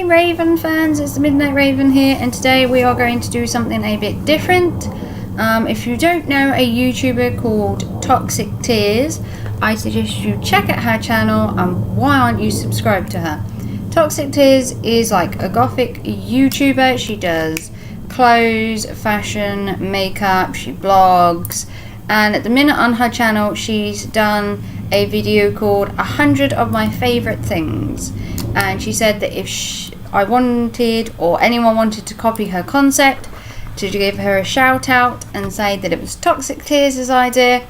Hey Raven fans, it's the Midnight Raven here, and today we are going to do something a bit different. If you don't know a YouTuber called Toxic Tears, I suggest you check out her channel, and why aren't you subscribed to her? Toxic Tears is like a gothic YouTuber. She does clothes, fashion, makeup, she blogs, and at the minute on her channel she's done a video called 100 of my favourite things, and she said that if I wanted, or anyone wanted to copy her concept, to give her a shout out and say that it was Toxic Tears' idea,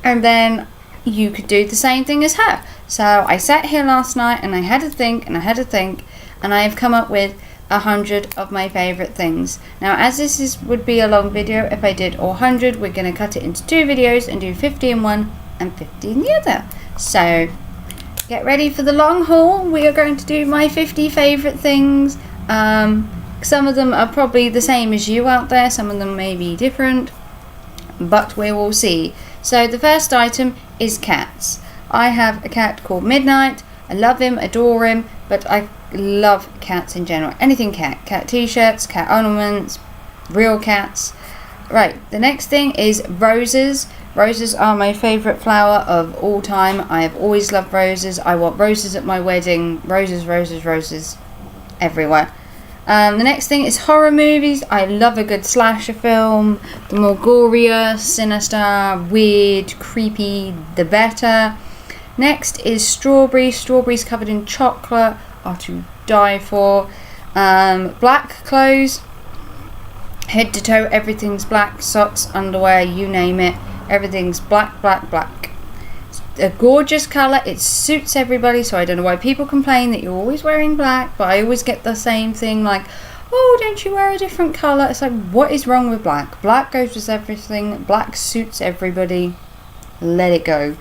and then you could do the same thing as her. So I sat here last night and I had to think and I had to think, and I have come up with 100 of my favourite things. Now, as this would be a long video, if I did all 100, we're going to cut it into 2 videos and do 50 in one and 50 in the other. So get ready for the long haul. We are going to do my 50 favourite things. Some of them are probably the same as you out there, some of them may be different, but we will see. So the first item is cats. I have a cat called Midnight. I love him, adore him, but I love cats in general. Anything cat. Cat t-shirts, cat ornaments, real cats. Right, the next thing is roses. Roses are my favourite flower of all time. I have always loved roses. I want roses at my wedding. Roses, roses, roses everywhere. The next thing is horror movies. I love a good slasher film. The more gorier, sinister, weird, creepy, the better. Next is strawberries. Strawberries covered in chocolate are to die for. Black clothes. Head to toe, everything's black. Socks, underwear, you name it. Everything's black, black, black. It's a gorgeous colour. It suits everybody, so I don't know why people complain that you're always wearing black, but I always get the same thing like, oh, don't you wear a different colour? It's like, what is wrong with black? Black goes with everything. Black suits everybody. Let it go.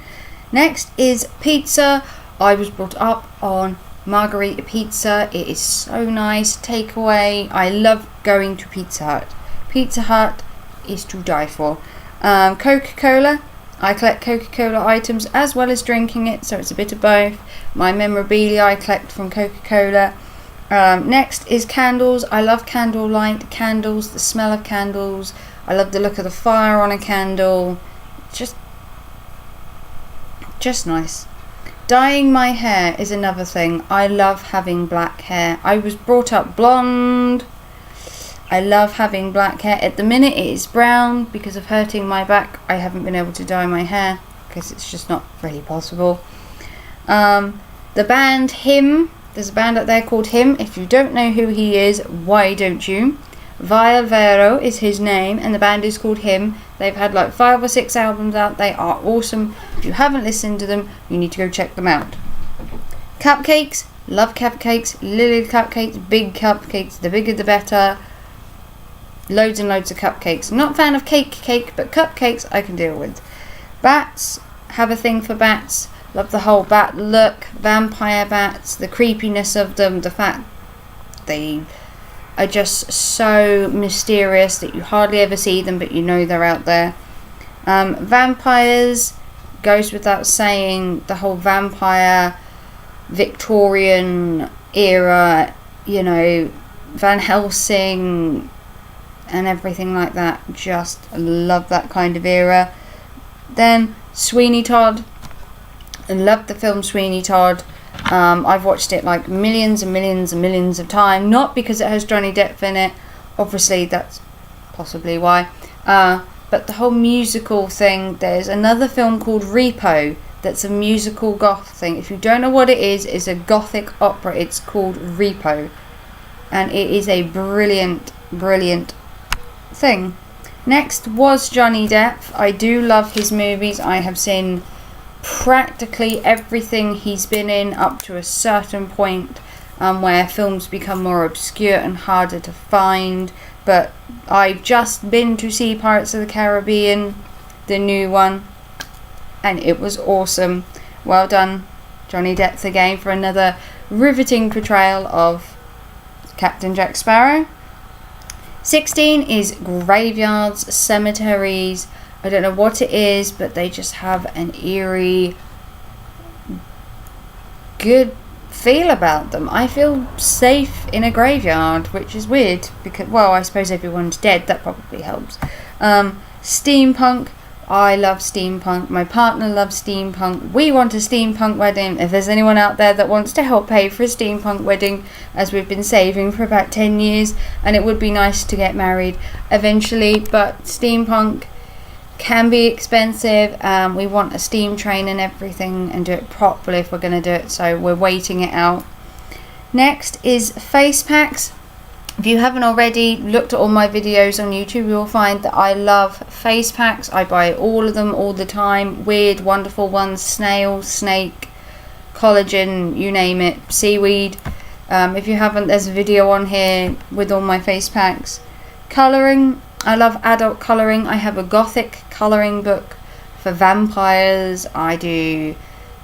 Next is pizza. I was brought up on margarita pizza. It is so nice. Takeaway. I love going to Pizza Hut. Pizza Hut is to die for. Coca-Cola. I collect Coca-Cola items as well as drinking it, so it's a bit of both. My memorabilia I collect from Coca-Cola. Next is candles. I love candlelight candles, the smell of candles. I love the look of the fire on a candle. Just nice. Dyeing my hair is another thing. I love having black hair. I was brought up blonde. I love having black hair. At the minute it is brown because of hurting my back. I haven't been able to dye my hair because it's just not really possible. The band Him. There's a band out there called Him. If you don't know who he is, why don't you? Via Vero is his name, and the band is called Him. They've had like 5 or 6 albums out. They are awesome. If you haven't listened to them, you need to go check them out. Cupcakes. Love cupcakes. Little cupcakes, big cupcakes. The bigger the better. Loads and loads of cupcakes. I'm not a fan of cake, but cupcakes I can deal with. Bats. Have a thing for bats. Love the whole bat look. Vampire bats. The creepiness of them. The fact they are just so mysterious that you hardly ever see them, but you know they're out there. Vampires goes without saying. The whole vampire Victorian era, you know, Van Helsing and everything like that. Just love that kind of era. Then Sweeney Todd. I love the film Sweeney Todd. I've watched it like millions and millions and millions of times. Not because it has Johnny Depp in it. Obviously, that's possibly why. But the whole musical thing. There's another film called Repo. That's a musical goth thing. If you don't know what it is, it's a gothic opera. It's called Repo. And it is a brilliant, brilliant thing. Next was Johnny Depp. I do love his movies. I have seen practically everything he's been in up to a certain point, where films become more obscure and harder to find. But I've just been to see Pirates of the Caribbean, the new one, and it was awesome. Well done, Johnny Depp, again, for another riveting portrayal of Captain Jack Sparrow. 16 is graveyards, cemeteries. I don't know what it is, but they just have an eerie, good feel about them. I feel safe in a graveyard, which is weird because, well, I suppose everyone's dead. That probably helps. Steampunk. I love steampunk. My partner loves steampunk. We want a steampunk wedding. If there's anyone out there that wants to help pay for a steampunk wedding, as we've been saving for about 10 years, and it would be nice to get married eventually, but steampunk can be expensive. We want a steam train and everything, and do it properly if we're going to do it, so we're waiting it out. Next is face packs. If you haven't already looked at all my videos on YouTube, you'll find that I love face packs. I buy all of them all the time. Weird, wonderful ones, snail, snake, collagen, you name it, seaweed. If you haven't, there's a video on here with all my face packs. Colouring. I love adult colouring. I have a gothic colouring book for vampires. I do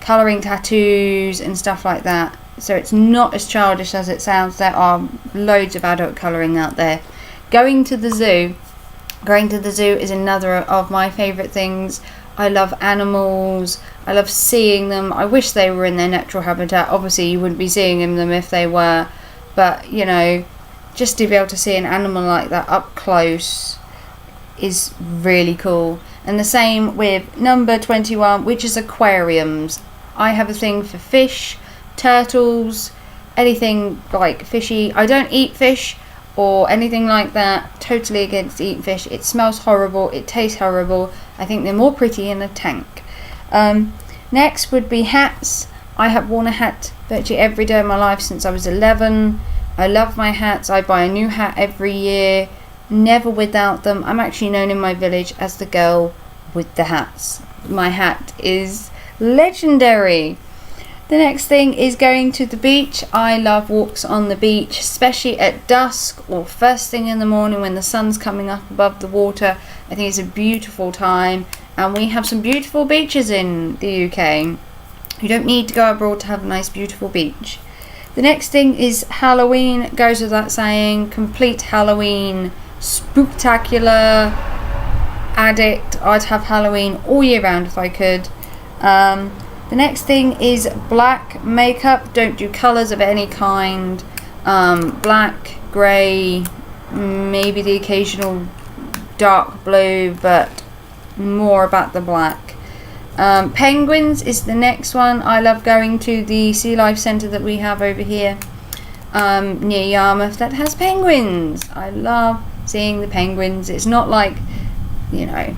colouring tattoos and stuff like that. So it's not as childish as it sounds. There are loads of adult colouring out there. Going to the zoo. Going to the zoo is another of my favourite things. I love animals. I love seeing them. I wish they were in their natural habitat. Obviously you wouldn't be seeing them if they were. But, you know, just to be able to see an animal like that up close is really cool. And the same with number 21, which is aquariums. I have a thing for fish, turtles, anything like fishy. I don't eat fish or anything like that. Totally against eating fish. It smells horrible. It tastes horrible. I think they're more pretty in a tank. Next would be hats. I have worn a hat virtually every day of my life since I was 11. I love my hats. I buy a new hat every year. Never without them. I'm actually known in my village as the girl with the hats. My hat is legendary. The next thing is going to the beach. I love walks on the beach, especially at dusk or first thing in the morning when the sun's coming up above the water. I think it's a beautiful time, and we have some beautiful beaches in the UK. You don't need to go abroad to have a nice beautiful beach. The next thing is Halloween. Goes without saying, complete Halloween spooktacular addict. I'd have Halloween all year round if I could. The next thing is black makeup. Don't do colours of any kind. Black, grey, maybe the occasional dark blue, but more about the black. Penguins is the next one. I love going to the Sea Life Centre that we have over here near Yarmouth that has penguins. I love seeing the penguins. It's not like, you know,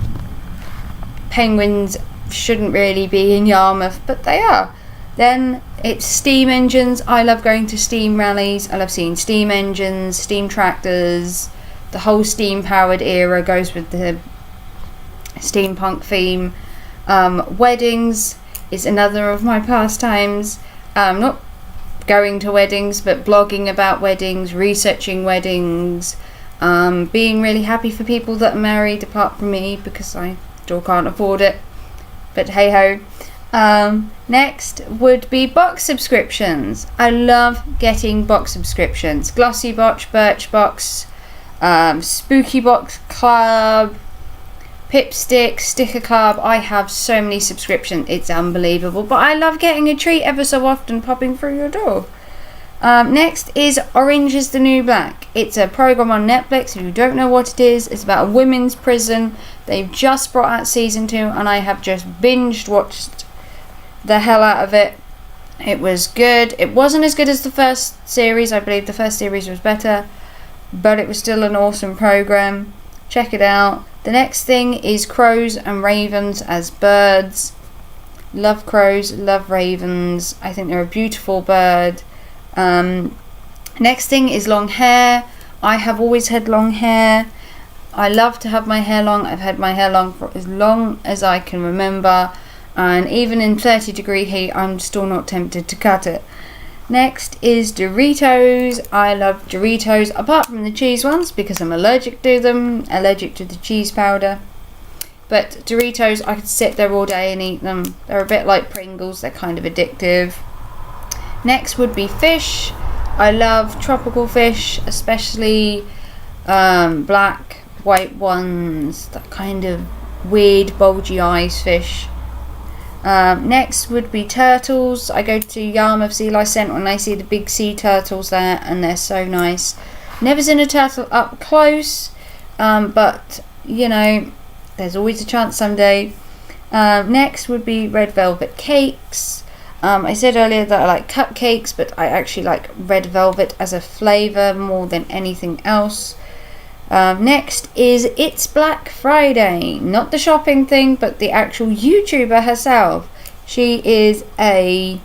penguins shouldn't really be in Yarmouth, but they are. Then it's steam engines. I love going to steam rallies. I love seeing steam engines, steam tractors. The whole steam powered era goes with the steampunk theme. Weddings is another of my pastimes. Not going to weddings, but blogging about weddings, researching weddings, being really happy for people that are married apart from me because I still can't afford it. But hey ho. Next would be box subscriptions. I love getting box subscriptions. Glossy Box, Birchbox, Spooky Box Club, Pipstick, Sticker Club. I have so many subscriptions. It's unbelievable. But I love getting a treat ever so often popping through your door. Next is Orange is the New Black. It's a program on Netflix. If you don't know what it is, it's about a women's prison. They've just brought out season 2 and I have just binged watched the hell out of it. It was good. It wasn't as good as the first series. I believe the first series was better, but it was still an awesome program. Check it out. The next thing is crows and ravens as birds. Love crows, love ravens. I think they're a beautiful bird. Next thing is long hair. I have always had long hair. I love to have my hair long. I've had my hair long for as long as I can remember, and even in 30-degree heat I'm still not tempted to cut it. Next is Doritos. I love Doritos apart from the cheese ones because I'm allergic to them, allergic to the cheese powder. But Doritos, I could sit there all day and eat them. They're a bit like Pringles, they're kind of addictive. Next would be fish. I love tropical fish, especially black, white ones, that kind of weird bulgy eyes fish. Next would be turtles. I go to Yarmouth Sea Life Centre and I see the big sea turtles there, and they're so nice. Never seen a turtle up close, but you know, there's always a chance someday. Next would be red velvet cakes. I said earlier that I like cupcakes, but I actually like red velvet as a flavour more than anything else. Next is It's Black Friday. Not the shopping thing, but the actual YouTuber herself. She is a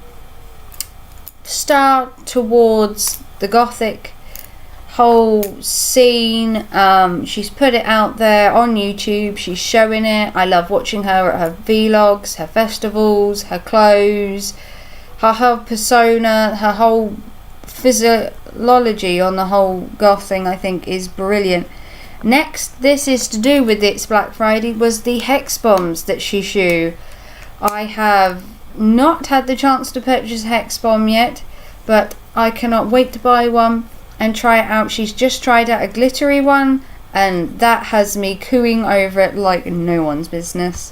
star towards the gothic whole scene. She's put it out there on YouTube. She's showing it. I love watching her at her vlogs, her festivals, her clothes, her whole persona, her whole physiology on the whole goth thing, I think, is brilliant. Next, this is to do with It's Black Friday, was the hex bombs that she showed. I have not had the chance to purchase a hex bomb yet, but I cannot wait to buy one and try it out. She's just tried out a glittery one, and that has me cooing over it like no one's business.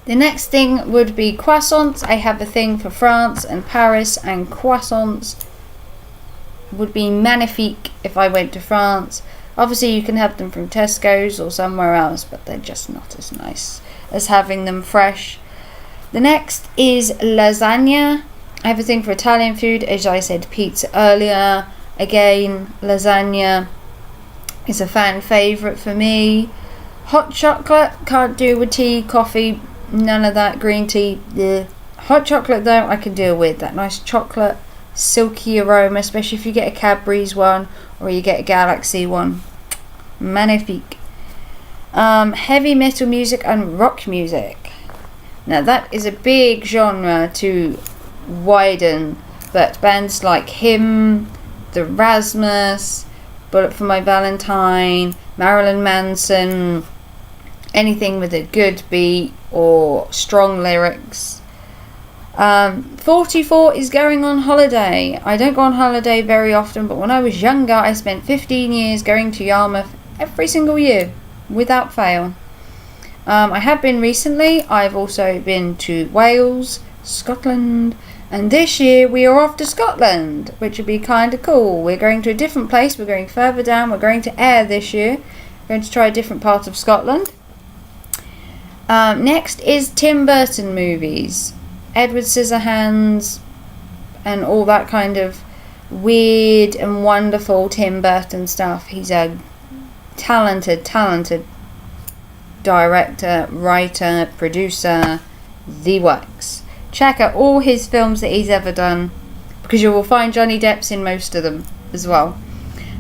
The next thing would be croissants. I have a thing for France and Paris, and croissants would be magnifique if I went to France. Obviously you can have them from Tesco's or somewhere else, but they're just not as nice as having them fresh. The next is lasagna. I have a thing for Italian food, as I said, pizza earlier. Again, lasagna is a fan favourite for me. Hot chocolate, can't do with tea, coffee, none of that, green tea. Ugh. Hot chocolate though, I can deal with. That nice chocolate, silky aroma, especially if you get a Cadbury's one or you get a Galaxy one. Magnifique. Heavy metal music and rock music. Now that is a big genre to widen, but bands like Him, The Rasmus, Bullet for My Valentine, Marilyn Manson, anything with a good beat or strong lyrics. 44 is going on holiday. I don't go on holiday very often, but when I was younger I spent 15 years going to Yarmouth every single year without fail. I have been recently. I've also been to Wales, Scotland, and this year we are off to Scotland, which would be kind of cool. We're going to a different place. We're going further down. We're going to Ayr this year. We're going to try a different part of Scotland. Next is Tim Burton movies. Edward Scissorhands and all that kind of weird and wonderful Tim Burton stuff. He's a talented director, writer, producer, the works. Check out all his films that he's ever done, because you will find Johnny Depp's in most of them as well.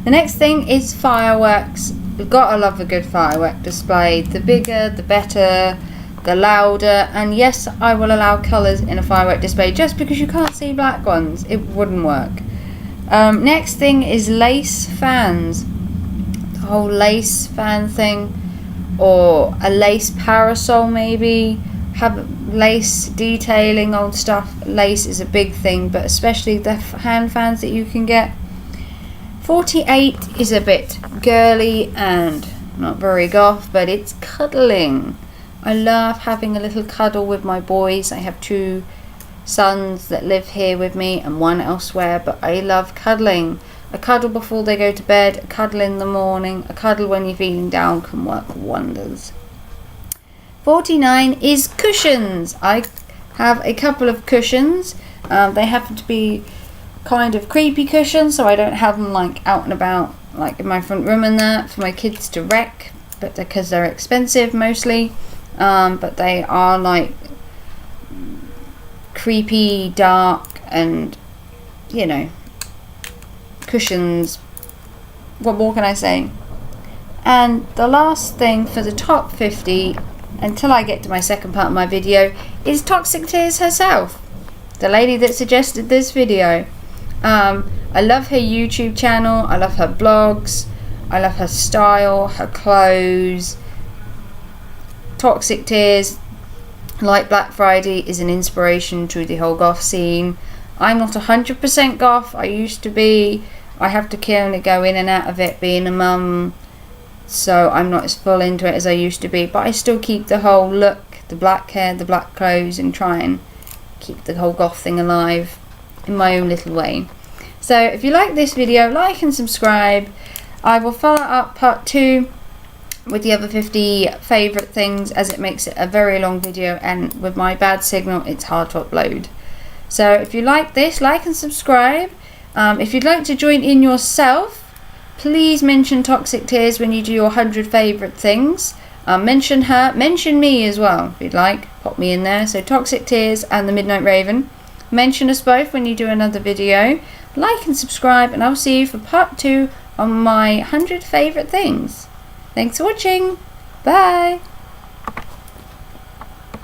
The next thing is fireworks. We've got to love a good firework display. The bigger, the better, the louder. And yes, I will allow colours in a firework display, just because you can't see black ones. It wouldn't work. Next thing is lace fans. The whole lace fan thing, or a lace parasol maybe. Have lace detailing on stuff. Lace is a big thing, but especially the hand fans that you can get. 48 is a bit girly and not very goth, but it's cuddling. I love having a little cuddle with my boys. I have 2 sons that live here with me and 1 elsewhere, but I love cuddling. A cuddle before they go to bed, a cuddle in the morning, a cuddle when you're feeling down can work wonders. 49 is cushions. I have a couple of cushions. They happen to be kind of creepy cushions, so I don't have them like out and about, like in my front room and that, for my kids to wreck, but because they're expensive mostly. But they are like creepy, dark, and you know, cushions. What more can I say? And the last thing for the top 50, until I get to my second part of my video, is Toxic Tears herself, the lady that suggested this video. I love her YouTube channel, I love her blogs, I love her style, her clothes. Toxic Tears, like Black Friday, is an inspiration to the whole goth scene. I'm not 100% goth, I used to be. I have to kind of go in and out of it being a mum, so I'm not as full into it as I used to be, but I still keep the whole look, the black hair, the black clothes, and try and keep the whole goth thing alive in my own little way. So if you like this video, like and subscribe. I will follow up part 2 with the other 50 favourite things, as it makes it a very long video, and with my bad signal it's hard to upload. So if you like this, like and subscribe. If you'd like to join in yourself, please mention Toxic Tears when you do your 100 favourite things. Mention her, mention me as well if you'd like, pop me in there. So Toxic Tears and the Midnight Raven, mention us both when you do another video. Like and subscribe, and I'll see you for part 2 on my 100 favourite things. Thanks for watching. Bye.